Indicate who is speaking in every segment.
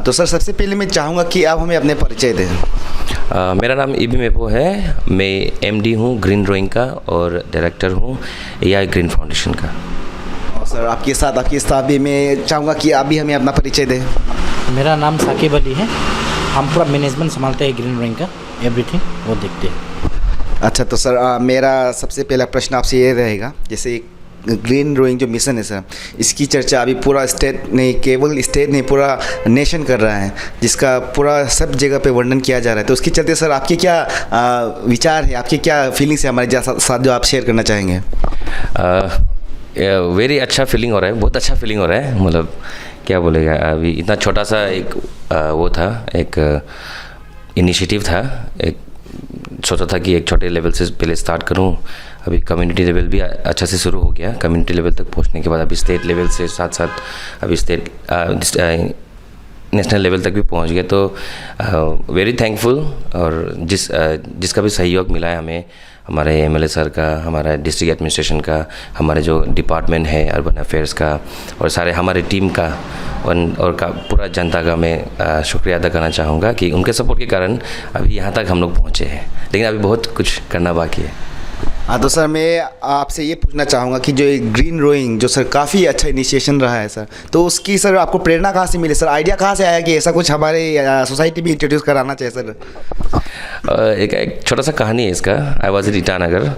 Speaker 1: तो सर सबसे पहले मैं चाहूँगा कि आप हमें अपने परिचय दें।
Speaker 2: मेरा नाम इबी मेपो है। मैं एमडी हूँ ग्रीन ड्राइंग का और डायरेक्टर हूँ एआई ग्रीन फाउंडेशन का।
Speaker 1: और सर आपके साथ आपकी स्टाफ भी, मैं चाहूँगा कि आप भी हमें अपना परिचय दें।
Speaker 3: मेरा नाम साकिब अली है। हम पूरा मैनेजमेंट संभालते हैं ग्रीन ड्राइंग का, एवरीथिंग वो देखते हैं।
Speaker 1: अच्छा, तो सर मेरा सबसे पहला प्रश्न आपसे ये रहेगा, जैसे ग्रीन ड्राइंग जो मिशन है सर, इसकी चर्चा अभी पूरा स्टेट नहीं, केवल स्टेट नहीं पूरा नेशन कर रहा है, जिसका पूरा सब जगह पे वर्णन किया जा रहा है। तो उसके चलते सर आपके क्या विचार है, आपकी क्या फीलिंग्स है हमारे साथ जो आप शेयर करना चाहेंगे?
Speaker 2: वेरी अच्छा फीलिंग हो रहा है, बहुत अच्छा फीलिंग हो रहा है। मतलब क्या बोलेगा, अभी इतना छोटा सा एक वो था, एक इनिशिएटिव था। एक सोचा था कि एक छोटे लेवल से पहले स्टार्ट करूं। अभी कम्युनिटी लेवल भी अच्छा से शुरू हो गया। कम्युनिटी लेवल तक पहुंचने के बाद अभी स्टेट लेवल से साथ साथ अभी स्टेट नेशनल लेवल तक भी पहुंच गया। तो वेरी थैंकफुल। और जिसका भी सहयोग मिला है हमें, हमारे एमएलए सर का, हमारा डिस्ट्रिक्ट एडमिनिस्ट्रेशन का, हमारे जो डिपार्टमेंट है अर्बन अफेयर्स का, और सारे हमारे टीम का और पूरा जनता का मैं शुक्रिया अदा करना चाहूँगा कि उनके सपोर्ट के कारण अभी यहाँ तक हम लोग पहुँचे हैं। लेकिन अभी बहुत कुछ करना बाकी है।
Speaker 1: हाँ, तो सर मैं आपसे ये पूछना चाहूँगा कि जो ग्रीन ड्राइंग जो सर काफ़ी अच्छा इनिशिएशन रहा है सर, तो उसकी सर आपको प्रेरणा कहाँ से मिली सर? आइडिया कहाँ से आया कि ऐसा कुछ हमारे सोसाइटी में इंट्रोड्यूस कराना चाहिए सर?
Speaker 2: एक छोटा सा कहानी है इसका। आई वॉज इन ईटानगर,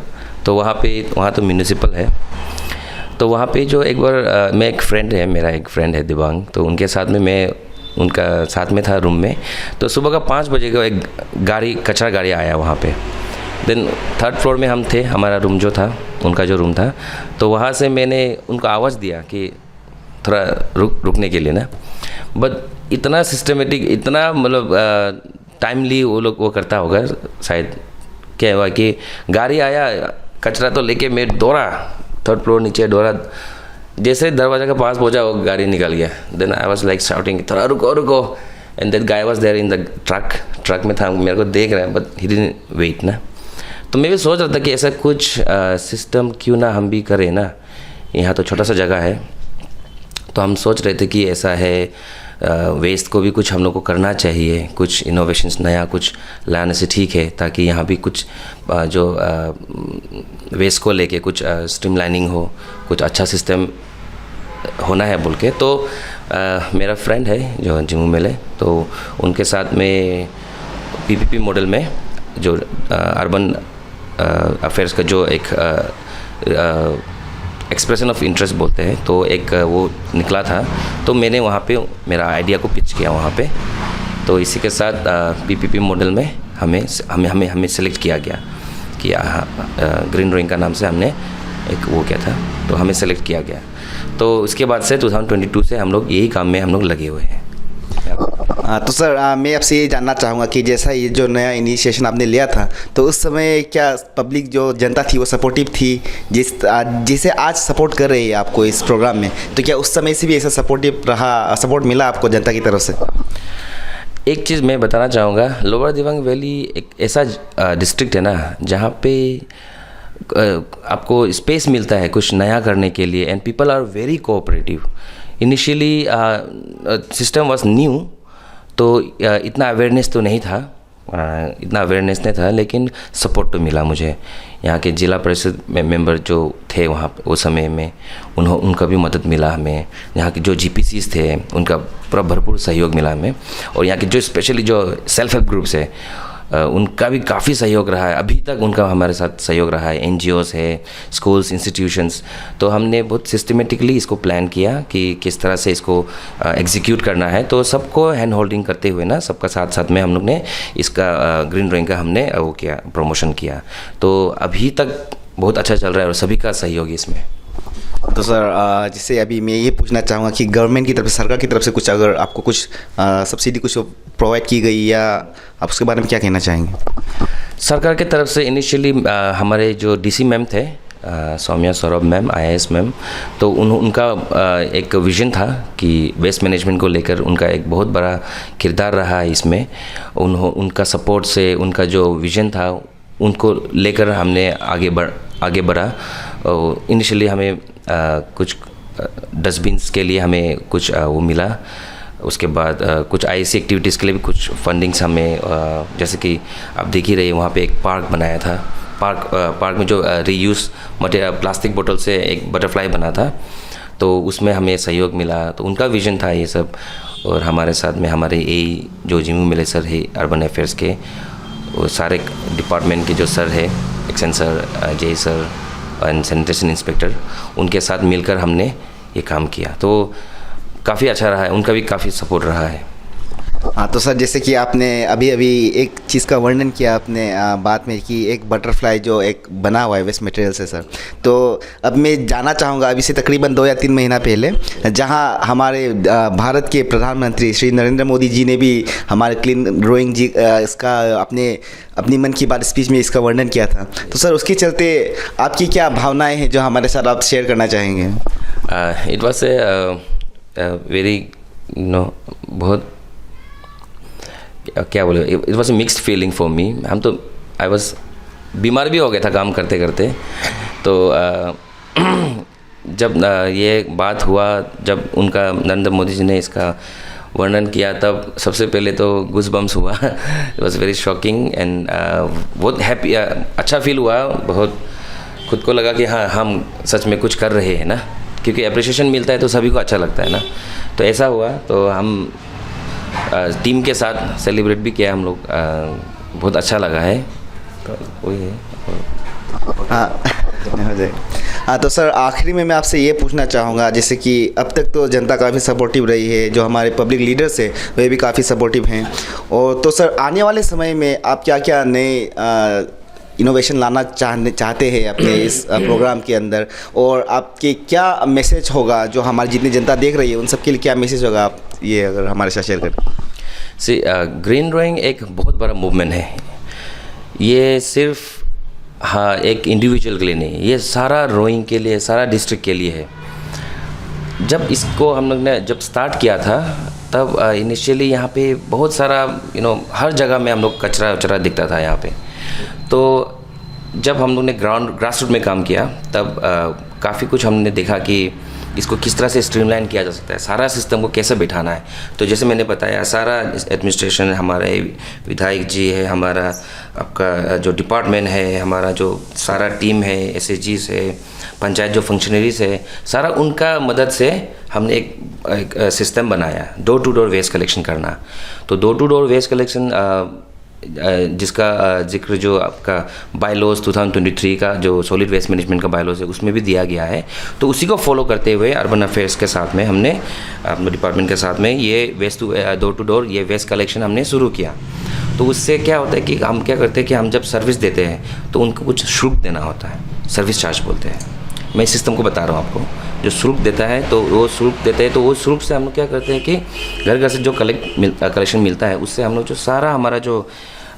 Speaker 2: तो वहाँ तो म्यूनिसिपल है। तो वहाँ पे जो एक बार मैं एक फ्रेंड है, मेरा एक फ्रेंड है दिबांग, तो उनके साथ में मैं उनका साथ में था रूम में। तो सुबह का 5 बजे का एक कचरा गाड़ी आया वहाँ पे। देन 3rd फ्लोर में हम थे, हमारा रूम जो था, उनका जो रूम था। तो वहाँ से मैंने उनको आवाज़ दिया कि थोड़ा रुकने के लिए ना। बट इतना सिस्टमेटिक, इतना मतलब टाइमली वो लोग वो करता होगा शायद। क्या हुआ कि गाड़ी आया, कचरा तो लेके मैं दौड़ा, 3rd फ्लोर नीचे दौड़ा। जैसे दरवाजा के पास पहुंचा वो गाड़ी निकल गया। Then I was like shouting, थोड़ा रुको रुको। And that guy was there in the truck में था, मेरे को देख रहा है, बट ही डिडंट वेट ना। तो मैं भी सोच रहा था कि ऐसा कुछ सिस्टम क्यों ना हम भी करें ना। यहाँ तो छोटा सा जगह है, तो हम सोच रहे थे कि ऐसा है, वेस्ट को भी कुछ हम लोग को करना चाहिए, कुछ इनोवेशंस नया कुछ लाने से ठीक है, ताकि यहाँ भी कुछ जो वेस्ट को लेके कुछ स्ट्रीमलाइनिंग हो, कुछ अच्छा सिस्टम होना है बोल के। तो मेरा फ्रेंड है जो जिमू मेले, तो उनके साथ में पीपीपी मॉडल में जो अर्बन अफेयर्स का जो एक एक्सप्रेशन ऑफ इंटरेस्ट बोलते हैं, तो एक वो निकला था। तो मैंने वहाँ पे मेरा आइडिया को पिच किया वहाँ पे। तो इसी के साथ पीपीपी मॉडल में हमें सेलेक्ट किया गया कि ग्रीन ड्राइंग का नाम से हमने एक वो किया था, तो हमें सेलेक्ट किया गया। तो उसके बाद से 2022 से हम लोग यही काम में हम लोग लगे हुए हैं।
Speaker 1: तो सर मैं आपसे ये जानना चाहूँगा कि जैसा ये जो नया इनिशिएशन आपने लिया था, तो उस समय क्या पब्लिक जो जनता थी वो सपोर्टिव थी, जिसे आज सपोर्ट कर रही है आपको इस प्रोग्राम में? तो क्या उस समय से भी ऐसा सपोर्टिव रहा, सपोर्ट मिला आपको जनता की तरफ से?
Speaker 2: एक चीज़ मैं बताना चाहूँगा, लोअर दिबांग वैली एक ऐसा डिस्ट्रिक्ट है ना, जहाँ पे आपको स्पेस मिलता है कुछ नया करने के लिए। And people are very cooperative. Initially system was new, तो इतना अवेयरनेस तो नहीं था। इतना अवेयरनेस नहीं था, लेकिन सपोर्ट तो मिला मुझे। यहाँ के जिला परिषद मेंबर जो थे वहाँ उस समय में, उनका भी मदद मिला हमें। यहाँ के जो जीपीसीज थे उनका पूरा भरपूर सहयोग मिला हमें। और यहाँ के जो स्पेशली जो सेल्फ हेल्प ग्रुप्स है उनका भी काफ़ी सहयोग रहा है, अभी तक उनका हमारे साथ सहयोग रहा है। एनजीओस है, स्कूल्स, इंस्टीट्यूशंस। तो हमने बहुत सिस्टमेटिकली इसको प्लान किया कि किस तरह से इसको एग्जीक्यूट करना है। तो सबको हैंड होल्डिंग करते हुए ना, सबका साथ साथ में हम लोग ने इसका ग्रीन ड्राइंग का हमने वो किया, प्रमोशन किया। तो अभी तक बहुत अच्छा चल रहा है और सभी का सहयोग है इसमें।
Speaker 1: तो सर जैसे अभी मैं ये पूछना चाहूँगा कि गवर्नमेंट की तरफ से, सरकार की तरफ से कुछ अगर आपको कुछ सब्सिडी कुछ प्रोवाइड की गई, या आप उसके बारे में क्या कहना चाहेंगे?
Speaker 2: सरकार की तरफ से इनिशियली हमारे जो डीसी मैम थे, Saumya Saurabh ma'am, IAS ma'am, तो उनका एक विज़न था कि वेस्ट मैनेजमेंट को लेकर उनका एक बहुत बड़ा किरदार रहा है इसमें। उनका सपोर्ट से उनका जो विज़न था उनको लेकर हमने आगे बढ़ा। इनिशियली हमें कुछ डस्टबिन्स के लिए हमें कुछ वो मिला। उसके बाद कुछ IAC एक्टिविटीज़ के लिए भी कुछ फंडिंग्स हमें, जैसे कि आप देख ही रहे वहाँ पे एक पार्क बनाया था। पार्क में जो रीयूज़ प्लास्टिक बोतल से एक बटरफ्लाई बना था, तो उसमें हमें सहयोग मिला। तो उनका विज़न था ये सब। और हमारे साथ में हमारे जो जिम्मू मिले सर है अर्बन अफेयर्स के, वो सारे डिपार्टमेंट के जो सर है, action sir, J sir and sanitation inspector, उनके साथ मिलकर हमने ये काम किया। तो काफ़ी अच्छा रहा है, उनका भी काफ़ी सपोर्ट रहा है।
Speaker 1: हाँ, तो सर जैसे कि आपने अभी एक चीज़ का वर्णन किया आपने बात में कि एक बटरफ्लाई जो एक बना हुआ है वेस्ट मटेरियल से सर, तो अब मैं जानना चाहूँगा अभी से तकरीबन 2 या 3 महीना पहले जहाँ हमारे भारत के प्रधानमंत्री श्री नरेंद्र मोदी जी ने भी हमारे क्लीन ड्राइंग जी इसका अपनी मन की बात स्पीच में इसका वर्णन किया था। तो सर उसके चलते आपकी क्या भावनाएँ हैं जो हमारे साथ आप शेयर करना चाहेंगे?
Speaker 2: इट वॉज वेरी बहुत क्या बोले, it was a mixed feeling for me. हम तो आई वॉज बीमार भी हो गया था काम करते करते। तो जब ये बात हुआ, जब उनका नरेंद्र मोदी जी ने इसका वर्णन किया, तब सबसे पहले तो गूज़ बम्स हुआ। It was very shocking and बहुत हैप्पी, अच्छा फील हुआ। बहुत खुद को लगा कि हाँ, हम सच में कुछ कर रहे हैं ना, क्योंकि अप्रिशिएशन मिलता है तो सभी को अच्छा लगता है ना। तो ऐसा हुआ, तो हम टीम के साथ सेलिब्रेट भी किया हम लोग। बहुत अच्छा लगा है, तो वही है।
Speaker 1: हाँ, तो सर आखिरी में मैं आपसे ये पूछना चाहूँगा, जैसे कि अब तक तो जनता काफ़ी सपोर्टिव रही है, जो हमारे पब्लिक लीडर्स हैं वे भी काफ़ी सपोर्टिव हैं, और तो सर आने वाले समय में आप क्या क्या नए इनोवेशन लाना चाहते हैं अपने इस प्रोग्राम के अंदर, और आपके क्या मैसेज होगा जो हमारी जितनी जनता देख रही है उन सब के लिए क्या मैसेज होगा, आप ये अगर हमारे साथ शेयर करें?
Speaker 2: ग्रीन ड्राइंग एक बहुत बड़ा मूवमेंट है। ये सिर्फ हाँ एक इंडिविजुअल के लिए नहीं, ये सारा रोइंग के लिए, सारा डिस्ट्रिक्ट के लिए है। जब इसको हम लोग ने जब स्टार्ट किया था, तब इनिशियली यहाँ पे बहुत सारा हर जगह में हम लोग कचरा दिखता था यहाँ पे। तो जब हम लोग ने ग्रास रूट में काम किया, तब काफ़ी कुछ हमने देखा कि इसको किस तरह से स्ट्रीमलाइन किया जा सकता है, सारा सिस्टम को कैसे बिठाना है। तो जैसे मैंने बताया, सारा एडमिनिस्ट्रेशन, हमारे विधायक जी है, हमारा आपका जो डिपार्टमेंट है, हमारा जो सारा टीम है, SHGs है, पंचायत जो फंक्शनरीज है, सारा उनका मदद से हमने एक सिस्टम बनाया, door to door waste collection करना। तो door to door waste collection जिसका जिक्र जो आपका बायलॉज 2023 का जो सॉलिड वेस्ट मैनेजमेंट का बायलॉज है उसमें भी दिया गया है। तो उसी को फॉलो करते हुए अर्बन अफेयर्स के साथ में हमने अपने डिपार्टमेंट के साथ में ये वेस्ट डोर टू डोर ये वेस्ट कलेक्शन हमने शुरू किया। तो उससे क्या होता है कि हम क्या करते हैं कि हम जब सर्विस देते हैं तो उनको कुछ शुल्क देना होता है, सर्विस चार्ज बोलते हैं। मैं इस सिस्टम को बता रहा हूँ आपको। जो शुल्क देता है तो वो शुल्क देते हैं, तो वो शुल्क से हम लोग क्या करते हैं कि घर घर से जो कलेक्शन मिलता है उससे हम लोग जो सारा हमारा जो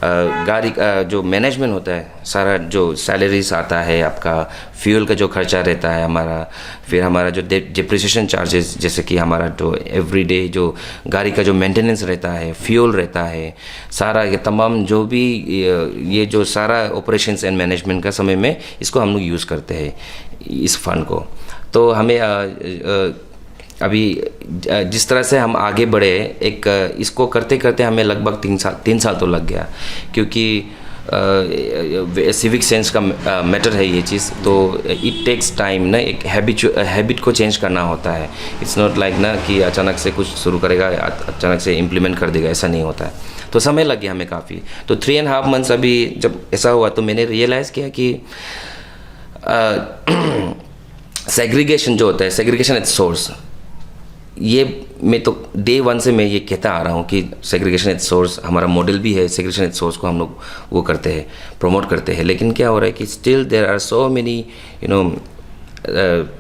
Speaker 2: गाड़ी का जो मैनेजमेंट होता है, सारा जो सैलरीज आता है, आपका फ्यूल का जो खर्चा रहता है हमारा, फिर हमारा जो डिप्रिसिएशन चार्जेस, जैसे कि हमारा जो एवरीडे जो गाड़ी का जो मेंटेनेंस रहता है, फ्यूल रहता है, सारा ये तमाम जो भी ये जो सारा ऑपरेशंस एंड मैनेजमेंट का समय में इसको हम लोग यूज़ करते हैं इस फंड को। तो हमें अभी जिस तरह से हम आगे बढ़े, एक इसको करते करते हमें लगभग 3 साल तो लग गया, क्योंकि सिविक सेंस का मैटर है ये चीज़। तो इट टेक्स टाइम ना, एक हैबिट को चेंज करना होता है। इट्स नॉट लाइक ना कि अचानक से कुछ शुरू करेगा, अचानक से इम्प्लीमेंट कर देगा, ऐसा नहीं होता है। तो समय लग गया हमें काफ़ी। तो 3.5 मंथ्स अभी जब ऐसा हुआ तो मैंने रियलाइज़ किया कि सेग्रीगेशन जो होता है, सेग्रीगेशन एट सोर्स, ये मैं तो डे 1 से मैं ये कहता आ रहा हूँ कि सेग्रीगेशन एट सोर्स हमारा मॉडल भी है। सेग्रीगेशन एट सोर्स को हम लोग वो करते हैं, प्रमोट करते हैं। लेकिन क्या हो रहा है कि still there are so many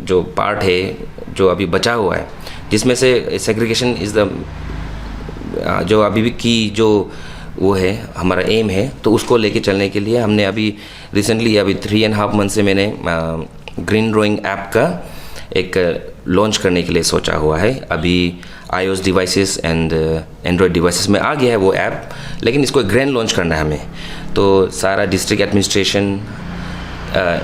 Speaker 2: जो पार्ट है जो अभी बचा हुआ है, जिसमें से सेग्रीगेशन इज़ द जो अभी भी की जो वो है हमारा एम है। तो उसको लेके चलने के लिए हमने अभी रिसेंटली अभी 3.5 मंथ से मैंने ग्रीन रोइंग ऐप का एक लॉन्च करने के लिए सोचा हुआ है। अभी iOS devices and Android devices में आ गया है वो ऐप, लेकिन इसको ग्रैंड लॉन्च करना है हमें। तो सारा डिस्ट्रिक्ट एडमिनिस्ट्रेशन,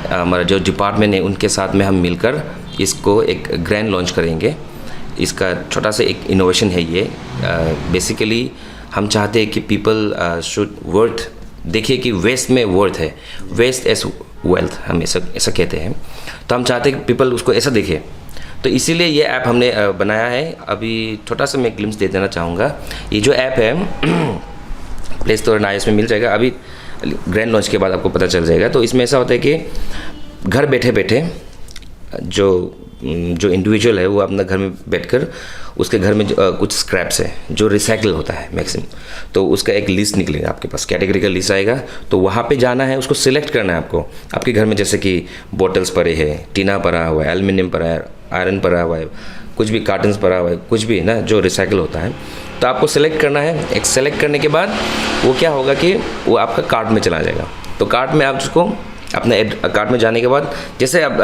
Speaker 2: हमारा जो डिपार्टमेंट है, उनके साथ में हम मिलकर इसको एक ग्रैंड लॉन्च करेंगे। इसका छोटा सा एक इनोवेशन है ये। बेसिकली हम चाहते हैं कि पीपल शुड वर्थ देखिए कि वेस्ट में वर्थ है, वेस्ट एज वेल्थ, हम ऐसा कहते हैं। तो हम चाहते हैं कि पीपल उसको ऐसा देखे। तो इसीलिए ये ऐप हमने बनाया है। अभी छोटा सा मैं ग्लिम्स दे देना चाहूँगा। ये जो ऐप है प्ले स्टोर और iOS में मिल जाएगा। अभी ग्रैंड लॉन्च के बाद आपको पता चल जाएगा। तो इसमें ऐसा होता है कि घर बैठे बैठे जो इंडिविजुअल है वो अपना घर में बैठकर उसके घर में कुछ स्क्रैप्स है जो रिसाइकल होता है मैक्सिमम, तो उसका एक लिस्ट निकलेगा आपके पास, कैटेगरी का लिस्ट आएगा। तो वहाँ पे जाना है, उसको सिलेक्ट करना है आपको। आपके घर में जैसे कि बॉटल्स पड़े हैं, टीना पड़ा हुआ है, एल्युमिनियम पड़ा है, आयरन पड़ा हुआ है, कुछ भी कार्टन्स पड़ा हुआ है, कुछ भी ना जो रिसाइकल होता है, तो आपको सिलेक्ट करना है। एक सेलेक्ट करने के बाद वो क्या होगा कि वो आपका कार्ट में चला जाएगा। तो कार्ट में आप उसको अपने कार्ट में जाने के बाद जैसे आप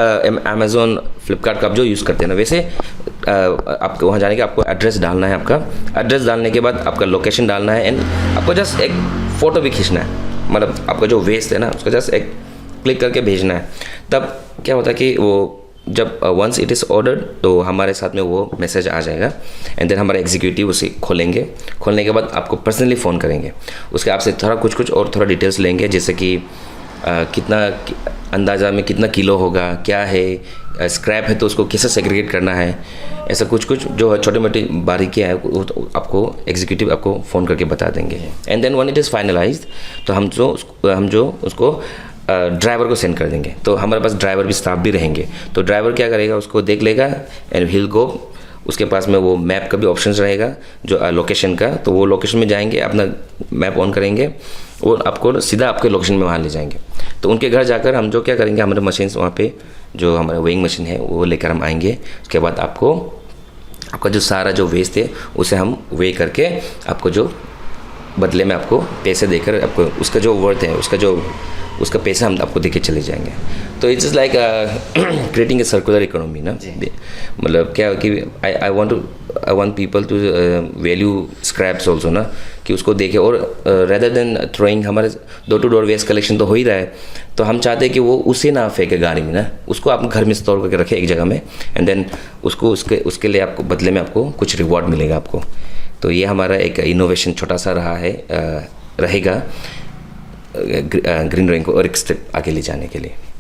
Speaker 2: अमेज़ोन, फ्लिपकार्ट का आप जो यूज़ करते हैं ना, वैसे आपको वहाँ जाने के आपको एड्रेस डालना है। आपका एड्रेस डालने के बाद आपका लोकेशन डालना है एंड आपको जस्ट एक फ़ोटो भी खींचना है। मतलब आपका जो वेस्ट है ना उसको जस्ट एक क्लिक करके भेजना है। तब क्या होता है कि वो जब वंस इट इज़ ऑर्डर्ड तो हमारे साथ में वो मैसेज आ जाएगा एंड देन हमारे एग्जीक्यूटिव उसे खोलेंगे। खोलने के बाद आपको पर्सनली फ़ोन करेंगे। उसके आपसे थोड़ा कुछ और थोड़ा डिटेल्स लेंगे, जैसे कि कितना अंदाज़ा में कितना किलो होगा, क्या है, स्क्रैप है तो उसको कैसे सेग्रीगेट करना है, ऐसा कुछ जो छोटी मोटी बारीकियाँ हैं वो तो आपको एग्जीक्यूटिव आपको फ़ोन करके बता देंगे। And then one it is finalised तो हम जो उसको ड्राइवर को सेंड कर देंगे। तो हमारे पास ड्राइवर भी, स्टाफ भी रहेंगे। तो ड्राइवर क्या करेगा, उसको देख लेगा एंड विल गो। उसके पास में वो मैप का भी ऑप्शन रहेगा जो लोकेशन का, तो वो लोकेशन में जाएंगे, अपना मैप ऑन करेंगे और आपको सीधा आपके लोकेशन में वहाँ ले जाएंगे। तो उनके घर जाकर हम जो क्या करेंगे, हमारे मशीन्स वहाँ पे जो हमारा वेइंग मशीन है वो लेकर हम आएंगे। उसके बाद आपका जो सारा जो वेस्ट है उसे हम वे करके आपको जो बदले में आपको पैसे देकर आपको उसका जो वर्थ है उसका पैसा हम आपको देके चले जाएंगे। तो it's like creating a circular economy ना। मतलब क्या कि I want people to value scraps also ना, कि उसको देखे। और रेदर देन थ्रोइंग, हमारे door to door waste collection तो हो ही रहा है, तो हम चाहते हैं कि वो उसे ना फेंके गाड़ी में ना, उसको आप घर में स्टोर करके रखें एक जगह में एंड देन उसको उसके लिए आपको बदले में आपको कुछ रिवॉर्ड मिलेगा आपको। तो ये हमारा एक इनोवेशन छोटा सा रहेगा ग्रीन रोइंग को और एक स्टेप आगे ले जाने के लिए।